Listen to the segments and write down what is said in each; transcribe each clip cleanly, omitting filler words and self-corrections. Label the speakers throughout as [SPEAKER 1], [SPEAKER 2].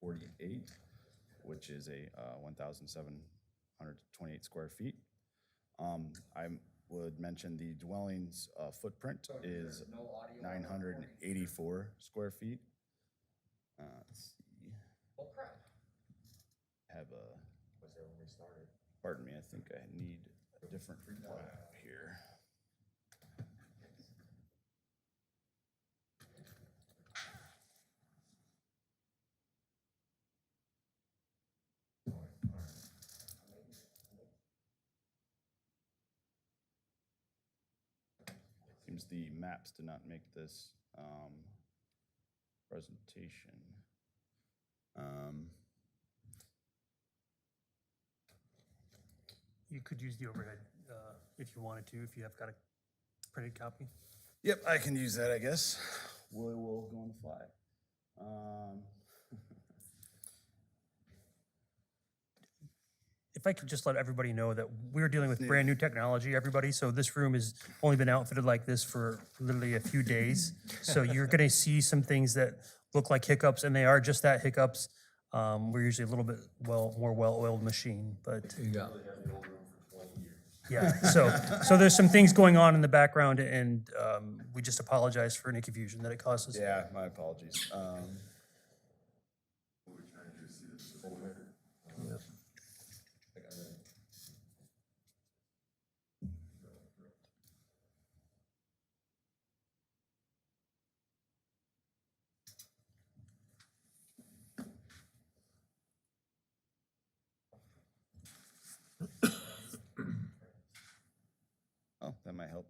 [SPEAKER 1] 48, which is a 1,728 square feet. I would mention the dwelling's footprint is 984 square feet. Let's see.
[SPEAKER 2] Oh crap.
[SPEAKER 1] Have a,
[SPEAKER 2] Was there when we started?
[SPEAKER 1] pardon me, I think I need a different map here. Seems the maps did not make this presentation.
[SPEAKER 3] You could use the overhead if you wanted to, if you have got a printed copy.
[SPEAKER 1] Yep, I can use that, I guess. Willie will go on the fly.
[SPEAKER 3] If I could just let everybody know that we're dealing with brand new technology, everybody. So this room has only been outfitted like this for literally a few days. So you're going to see some things that look like hiccups, and they are just that, hiccups. We're usually a little bit more well-oiled machine, but
[SPEAKER 2] You got.
[SPEAKER 3] yeah. So there's some things going on in the background, and we just apologize for any confusion that it causes.
[SPEAKER 1] Yeah, my apologies. Oh, that might help.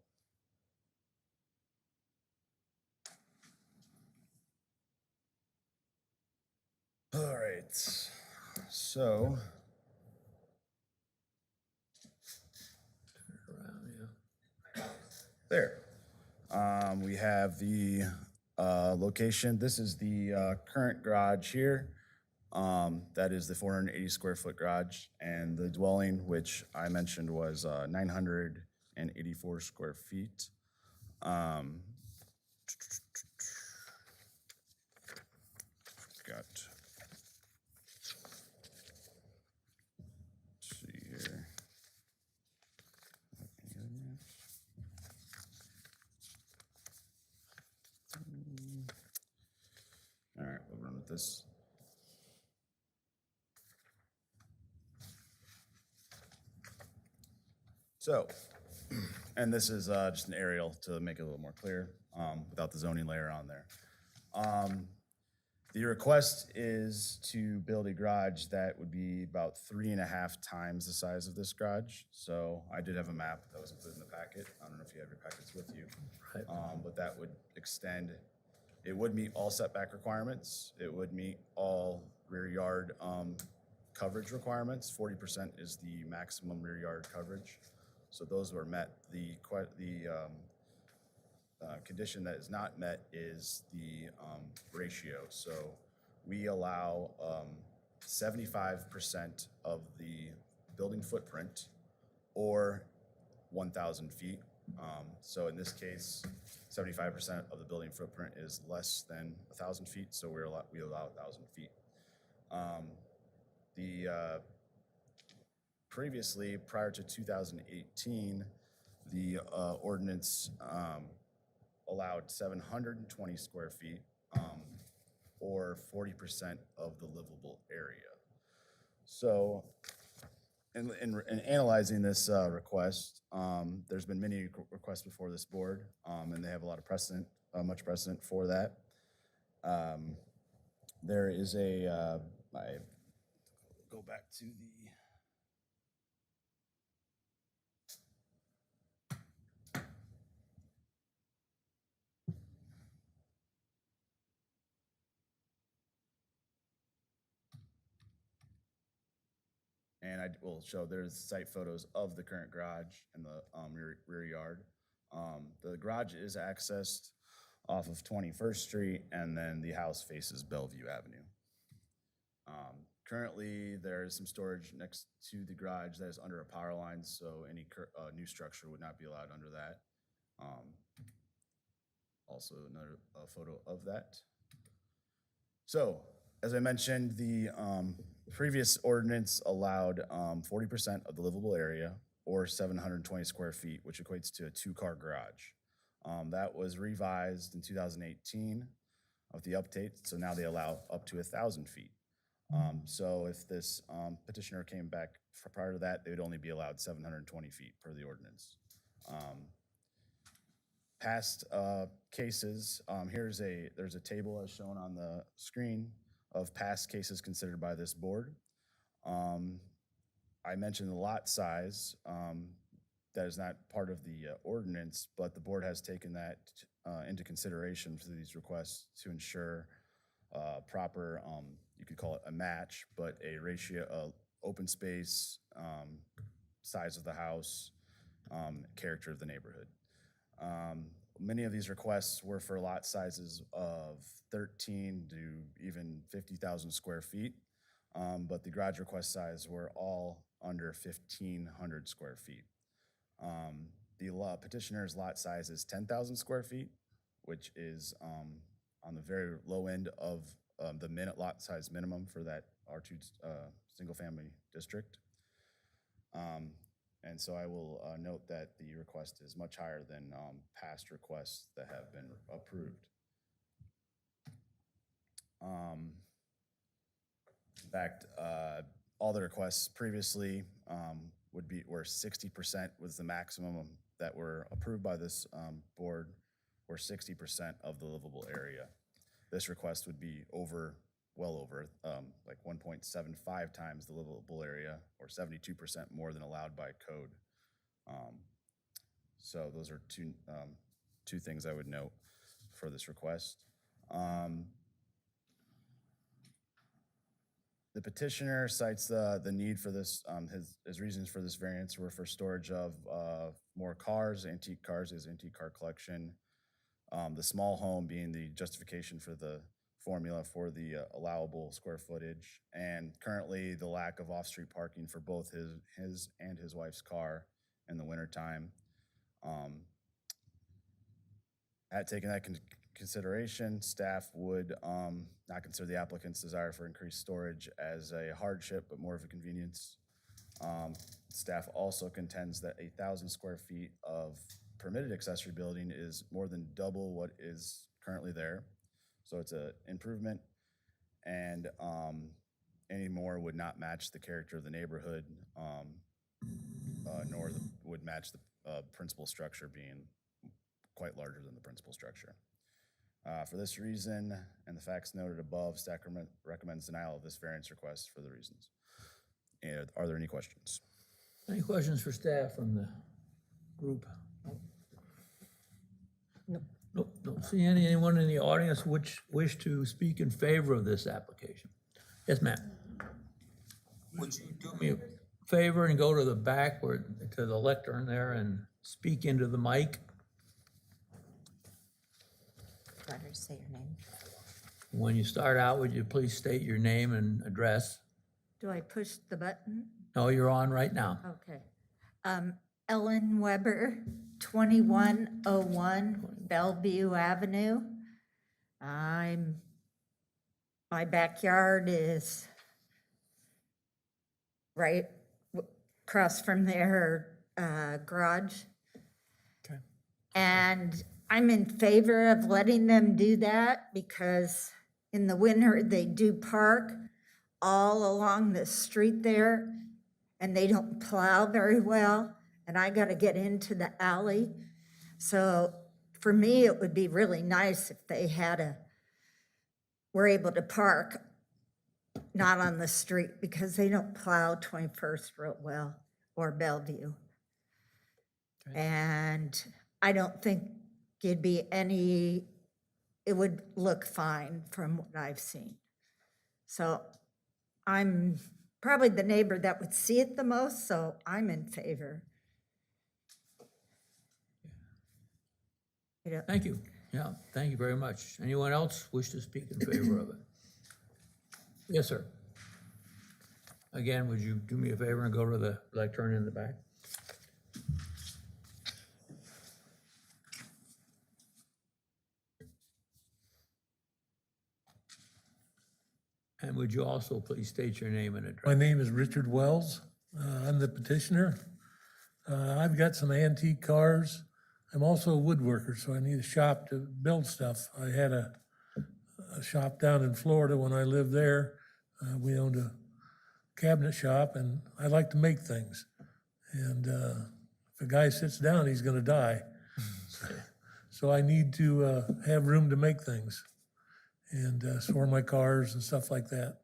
[SPEAKER 1] All right, so there. We have the location. This is the current garage here. That is the 480 square foot garage, and the dwelling, which I mentioned, was 984 square feet. Got. Let's see here. All right, we'll run with this. So, and this is just an aerial to make it a little more clear, without the zoning layer on there. The request is to build a garage that would be about 3.5 times the size of this garage. So I did have a map that was included in the packet. I don't know if you have your packets with you. But that would extend, it would meet all setback requirements. It would meet all rear yard coverage requirements. 40% is the maximum rear yard coverage. So those were met. The condition that is not met is the ratio. So we allow 75% of the building footprint or 1,000 feet. So in this case, 75% of the building footprint is less than 1,000 feet, so we allow 1,000 feet. Previously, prior to 2018, the ordinance allowed 720 square feet or 40% of the livable area. So in analyzing this request, there's been many requests before this board, and they have a lot of precedent, much precedent for that. There is a, I go back to the, and I will show there's site photos of the current garage and the rear yard. The garage is accessed off of 21st Street, and then the house faces Bellevue Avenue. Currently, there is some storage next to the garage that is under a power line, so any new structure would not be allowed under that. Also, another photo of that. So as I mentioned, the previous ordinance allowed 40% of the livable area or 720 square feet, which equates to a two-car garage. That was revised in 2018 with the update, so now they allow up to 1,000 feet. So if this petitioner came back prior to that, they would only be allowed 720 feet per the ordinance. Past cases, there's a table as shown on the screen of past cases considered by this board. I mentioned the lot size. That is not part of the ordinance, but the board has taken that into consideration for these requests to ensure proper, you could call it a match, but a ratio of open space, size of the house, character of the neighborhood. Many of these requests were for lot sizes of 13 to even 50,000 square feet, but the garage request size were all under 1,500 square feet. The petitioner's lot size is 10,000 square feet, which is on the very low end of the lot size minimum for that R2 single-family district. And so I will note that the request is much higher than past requests that have been approved. In fact, all the requests previously were 60% was the maximum that were approved by this board, or 60% of the livable area. This request would be well over, like 1.75 times the livable area, or 72% more than allowed by code. So those are two things I would note for this request. The petitioner cites the need for this, his reasons for this variance were for storage of more cars, his antique car collection, the small home being the justification for the formula for the allowable square footage, and currently the lack of off-street parking for both his and his wife's car in the wintertime. At taking that consideration, staff would not consider the applicant's desire for increased storage as a hardship, but more of a convenience. Staff also contends that 1,000 square feet of permitted accessory building is more than double what is currently there. So it's an improvement, and any more would not match the character of the neighborhood, nor would match the principal structure being quite larger than the principal structure. For this reason, and the facts noted above, staff recommends denial of this variance request for the reasons. And are there any questions?
[SPEAKER 4] Any questions for staff from the group? Nope, don't see anyone in the audience which wish to speak in favor of this application. Yes, ma'am. Would you do me a favor and go to the back or to the lectern there and speak into the mic?
[SPEAKER 5] Let her say your name.
[SPEAKER 4] When you start out, would you please state your name and address?
[SPEAKER 5] Do I push the button?
[SPEAKER 4] No, you're on right now.
[SPEAKER 5] Okay. Ellen Weber, 2101 Bellevue Avenue. My backyard is right across from their garage.
[SPEAKER 4] Okay.
[SPEAKER 5] And I'm in favor of letting them do that because in the winter, they do park all along the street there and they don't plow very well. And I got to get into the alley. So for me, it would be really nice if they were able to park not on the street because they don't plow 21st real well or Bellevue.
[SPEAKER 4] Okay.
[SPEAKER 5] And I don't think it would look fine from what I've seen. So I'm probably the neighbor that would see it the most, so I'm in favor.
[SPEAKER 4] Thank you. Yeah, thank you very much. Anyone else wish to speak in favor of it? Yes, sir. Again, would you do me a favor and go to the lectern in the back? And would you also please state your name and
[SPEAKER 6] My
[SPEAKER 4] address?
[SPEAKER 6] name is Richard Wells. I'm the petitioner. I've got some antique cars. I'm also a woodworker, so I need a shop to build stuff. I had a shop down in Florida when I lived there. We owned a cabinet shop, and I like to make things. And if a guy sits down, he's gonna die. So I need to have room to make things and store my cars and stuff like that.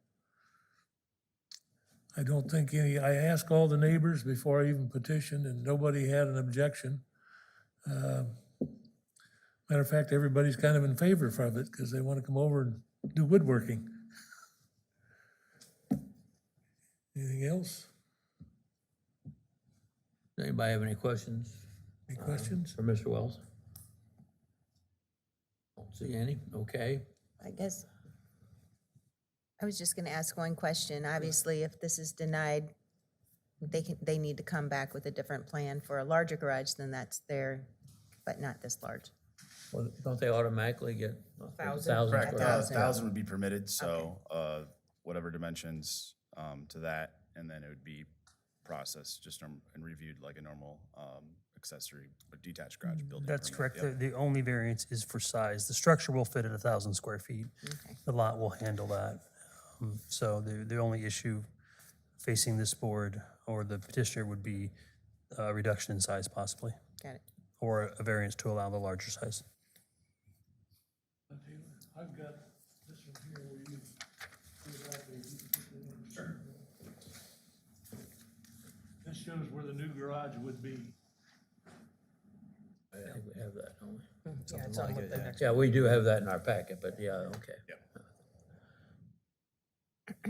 [SPEAKER 6] I don't think I asked all the neighbors before I even petitioned, and nobody had an objection. Matter of fact, everybody's kind of in favor of it because they want to come over and do woodworking. Anything else?
[SPEAKER 4] Does anybody have any questions
[SPEAKER 6] Any questions?
[SPEAKER 4] for Mr. Wells? Don't see any, okay.
[SPEAKER 7] I guess I was just gonna ask one question. Obviously, if this is denied, they need to come back with a different plan for a larger garage than that's there, but not this large.
[SPEAKER 4] Well, don't they automatically get?
[SPEAKER 7] 1,000.
[SPEAKER 1] Correct,
[SPEAKER 4] square feet?
[SPEAKER 1] 1,000 would be permitted, so whatever dimensions to that, and then it would be processed just and reviewed like a normal accessory or detached garage building.
[SPEAKER 3] That's
[SPEAKER 1] permit.
[SPEAKER 3] correct.
[SPEAKER 1] Yep.
[SPEAKER 3] The only variance is for size. The structure will fit at 1,000 square feet.
[SPEAKER 7] Okay.
[SPEAKER 3] The lot will handle that. So the only issue facing this board or the petitioner would be a reduction in size possibly,
[SPEAKER 7] Got it.
[SPEAKER 3] or a variance to allow the larger size.
[SPEAKER 6] I've got this one here where you. This shows where the new garage would be.
[SPEAKER 4] I think we have that, don't we?
[SPEAKER 3] Yeah, it's on with the next.
[SPEAKER 4] Yeah, we do have that in our packet, but yeah, okay.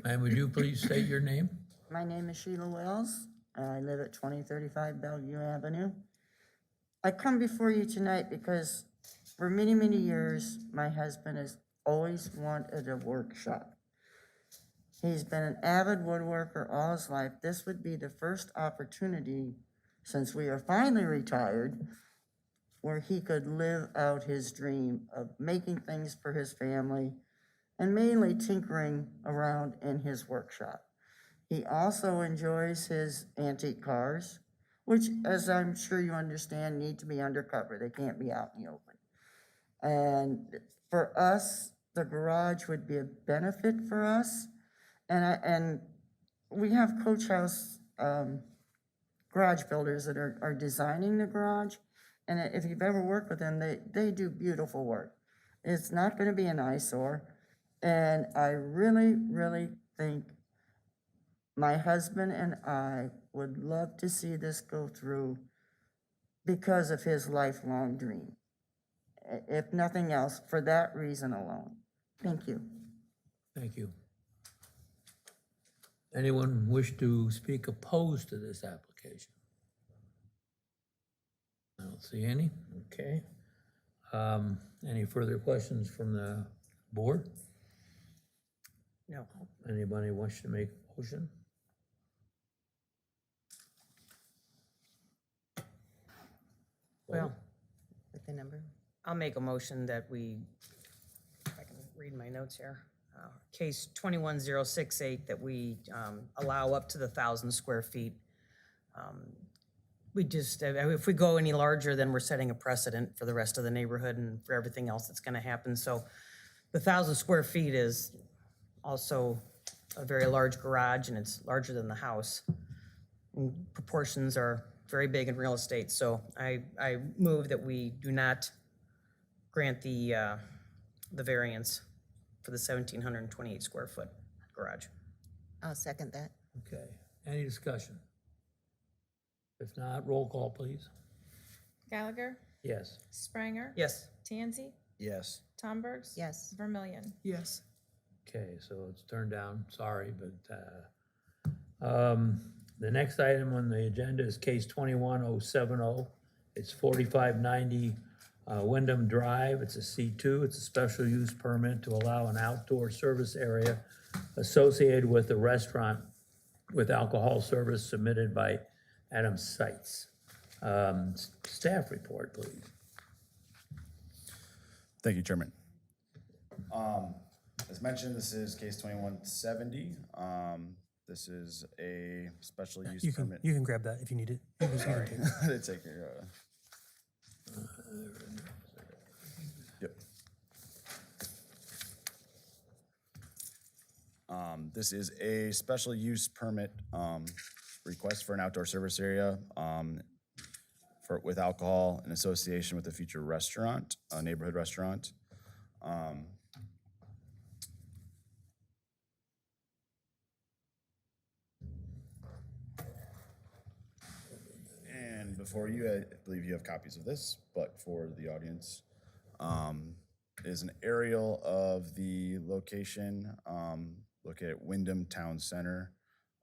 [SPEAKER 4] And would you please state your name?
[SPEAKER 2] My name is Sheila Wells. I live at 2035 Bellevue Avenue. I come before you tonight because for many, many years, my husband has always wanted a workshop. He's been an avid woodworker all his life. This would be the first opportunity, since we are finally retired, where he could live out his dream of making things for his family and mainly tinkering around in his workshop. He also enjoys his antique cars, which, as I'm sure you understand, need to be undercover. They can't be out in the open. And for us, the garage would be a benefit for us. And we have Coach House garage builders that are designing the garage. And if you've ever worked with them, they do beautiful work. It's not going to be an eyesore. And I really, really think my husband and I would love to see this go through because of his lifelong dream. If nothing else, for that reason alone. Thank you.
[SPEAKER 4] Thank you. Anyone wish to speak opposed to this application? I don't see any, okay. Any further questions from the board?
[SPEAKER 3] No.
[SPEAKER 4] Anybody wish to make a motion?
[SPEAKER 7] Well, with the number.
[SPEAKER 8] I'll make a motion that we, if I can read my notes here, case 21068, that we allow up to the 1,000 square feet. We just, if we go any larger, then we're setting a precedent for the rest of the neighborhood and for everything else that's gonna happen. So the 1,000 square feet is also a very large garage, and it's larger than the house. And proportions are very big in real estate, so I move that we do not grant the variance for the 1,728 square foot garage.
[SPEAKER 7] I'll second that.
[SPEAKER 4] Okay, any discussion? If not, roll call, please.
[SPEAKER 9] Gallagher,
[SPEAKER 4] Yes.
[SPEAKER 9] Spranger.
[SPEAKER 8] Yes.
[SPEAKER 9] Tansey,
[SPEAKER 1] Yes.
[SPEAKER 9] Tombergs.
[SPEAKER 7] Yes.
[SPEAKER 9] Vermillion.
[SPEAKER 8] Yes.
[SPEAKER 4] Okay, so it's turned down, sorry, but, the next item on the agenda is case 21070. It's 4590 Wyndham Drive. It's a C2. It's a special use permit to allow an outdoor service area associated with the restaurant with alcohol service submitted by Adam Seitz. Staff report, please.
[SPEAKER 1] Thank you, Chairman. As mentioned, this is case 2170. This is a special use
[SPEAKER 3] You can,
[SPEAKER 1] permit.
[SPEAKER 3] you can grab that if you need it. You can take it.
[SPEAKER 1] They take care of it. Yep. This is a special use permit request for an outdoor service area with alcohol in association with a future restaurant, a neighborhood restaurant. And before you, I believe you have copies of this, but for the audience, is an aerial of the location located at Wyndham Town Center,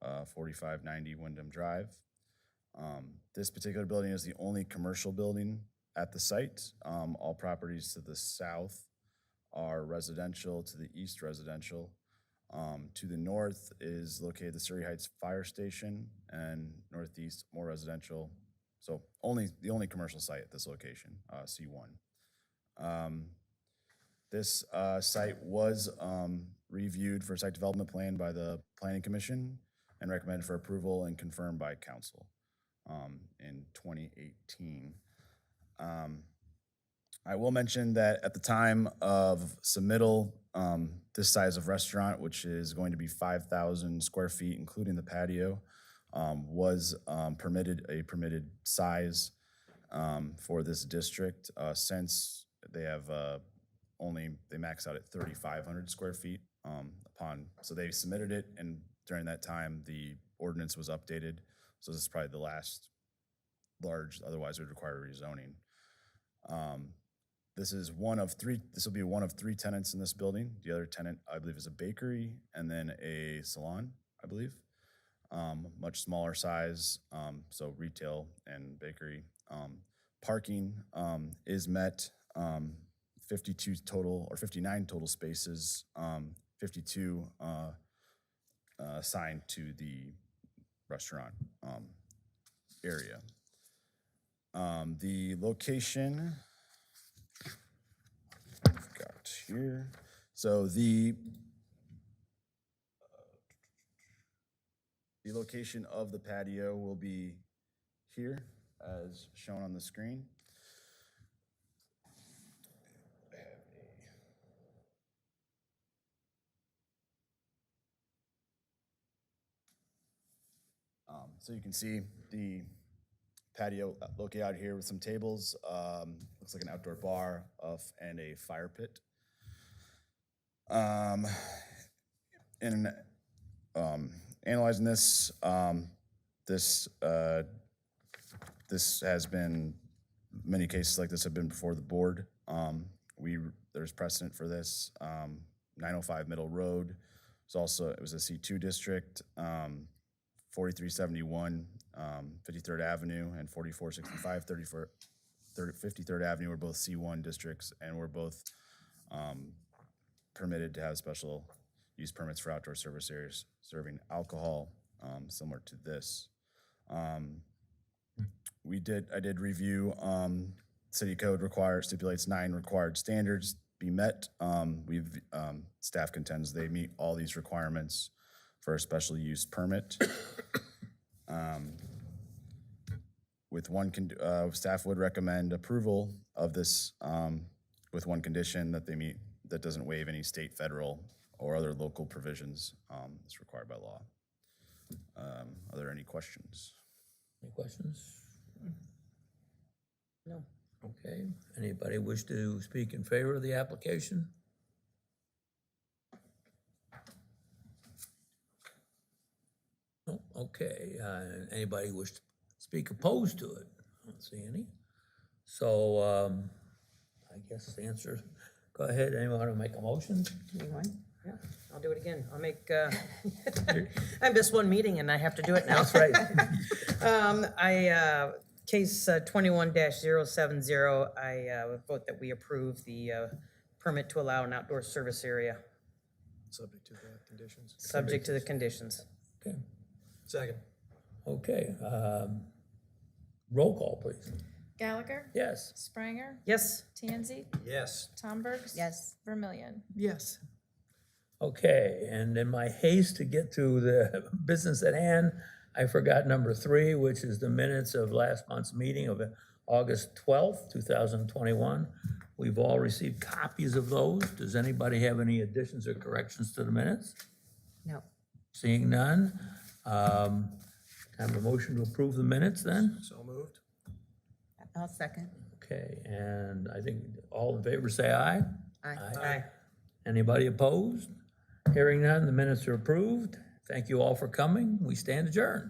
[SPEAKER 1] 4590 Wyndham Drive. This particular building is the only commercial building at the site. All properties to the south are residential, to the east residential. To the north is located the Surrey Heights Fire Station, and northeast more residential. So the only commercial site at this location, C1. This site was reviewed for site development plan by the Planning Commission and recommended for approval and confirmed by council in 2018. I will mention that at the time of submittal, this size of restaurant, which is going to be 5,000 square feet, including the patio, was a permitted size for this district. Since they have they max out at 3,500 square feet so they submitted it, and during that time, the ordinance was updated. So this is probably the last large, otherwise it would require rezoning. This will be one of three tenants in this building. The other tenant, I believe, is a bakery and then a salon, I believe. Much smaller size, so retail and bakery. Parking is met, 52 total, or 59 total spaces, 52 assigned to the restaurant area. The location, I've got here. So the location of the patio will be here, as shown on the screen. So you can see the patio located out here with some tables. Looks like an outdoor bar and a fire pit. In analyzing this, this has been, many cases like this have been before the board. There's precedent for this. 905 Middle Road. It was a C2 district. 4371 53rd Avenue and 4465 53rd Avenue were both C1 districts and were both permitted to have special use permits for outdoor service areas serving alcohol, similar to this. I did review city code stipulates 9 required standards be met. Staff contends they meet all these requirements for a special use permit. Staff would recommend approval of this with one condition that that doesn't waive any state, federal, or other local provisions that's required by law. Are there any questions?
[SPEAKER 4] Any questions?
[SPEAKER 8] No.
[SPEAKER 4] Okay, anybody wish to speak in favor of the application? No, okay, anybody wish to speak opposed to it? I don't see any. So, I guess the answer, go ahead, anyone want to make a motion?
[SPEAKER 8] Anyone? Yeah, I'll do it again. I'll make, I missed one meeting and I have to do it now.
[SPEAKER 4] That's right.
[SPEAKER 8] Case 21-070, I vote that we approve the permit to allow an outdoor service area.
[SPEAKER 10] Subject to the conditions.
[SPEAKER 8] Subject to the conditions.
[SPEAKER 4] Okay,
[SPEAKER 10] Second.
[SPEAKER 4] okay, roll call, please.
[SPEAKER 9] Gallagher?
[SPEAKER 4] Yes.
[SPEAKER 9] Spranger?
[SPEAKER 8] Yes?
[SPEAKER 9] Tansey?
[SPEAKER 10] Yes.
[SPEAKER 9] Tomberg?
[SPEAKER 7] Yes.
[SPEAKER 9] Vermillion?
[SPEAKER 10] Yes.
[SPEAKER 4] Okay, and in my haste to get to the business at hand, I forgot number 3, which is the minutes of last month's meeting of August 12th, 2021. We've all received copies of those. Does anybody have any additions or corrections to the minutes?
[SPEAKER 7] No.
[SPEAKER 4] Seeing none, have a motion to approve the minutes then?
[SPEAKER 10] So moved.
[SPEAKER 7] I'll second.
[SPEAKER 4] Okay, and I think all in favor say aye.
[SPEAKER 7] Aye.
[SPEAKER 8] Aye.
[SPEAKER 4] Anybody opposed? Hearing none, the minutes are approved. Thank you all for coming. We stand adjourned.